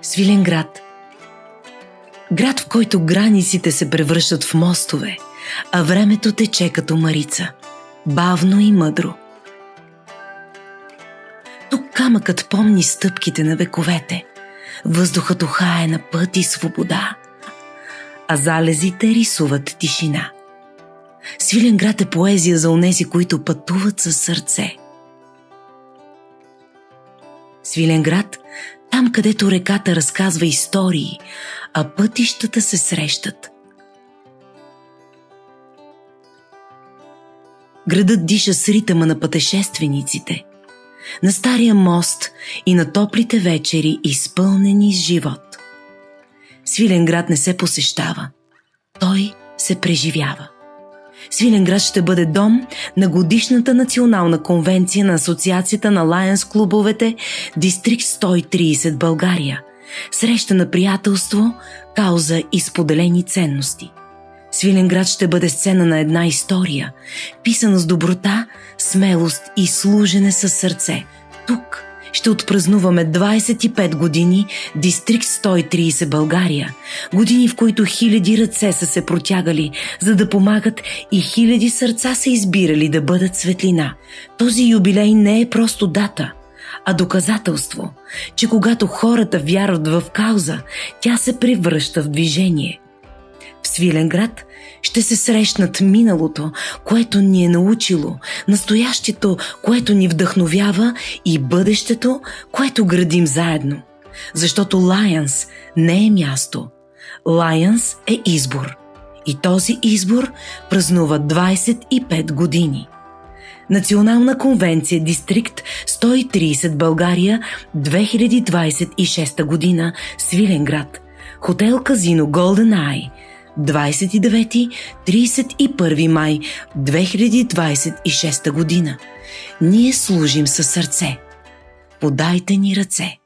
Свиленград. Град, в който границите се превръщат в мостове, а времето тече като Марица, бавно и мъдро. Тук камъкът помни стъпките на вековете, въздухът ухае на път и свобода, а залезите рисуват тишина. Свиленград е поезия за онези, които пътуват със сърце. Свиленград, там където реката разказва истории, а пътищата се срещат. Градът диша с ритъма на пътешествениците, на стария мост и на топлите вечери, изпълнени с живот. Свиленград не се посещава, той се преживява. Свиленград ще бъде дом на годишната национална конвенция на Асоциацията на Лайънс клубовете Дистрикт 130 България, среща на приятелство, кауза и споделени ценности. Свиленград ще бъде сцена на една история, писана с доброта, смелост и служене със сърце. Тук ще отпразнуваме 25 години Дистрикт 130 България, години, в които хиляди ръце са се протягали, за да помагат, и хиляди сърца са избирали да бъдат светлина. Този юбилей не е просто дата, а доказателство, че когато хората вярват в кауза, тя се превръща в движение. В Свиленград ще се срещнат миналото, което ни е научило, настоящето, което ни вдъхновява, и бъдещето, което градим заедно. Защото Лайънс не е място. Лайънс е избор. И този избор празнува 25 години. Национална конвенция Дистрикт 130 България, 2026 година, Свиленград. Хотел Казино Голден Ай, 29-31 май 2026 година. Ние служим със сърце. Подайте ни ръце.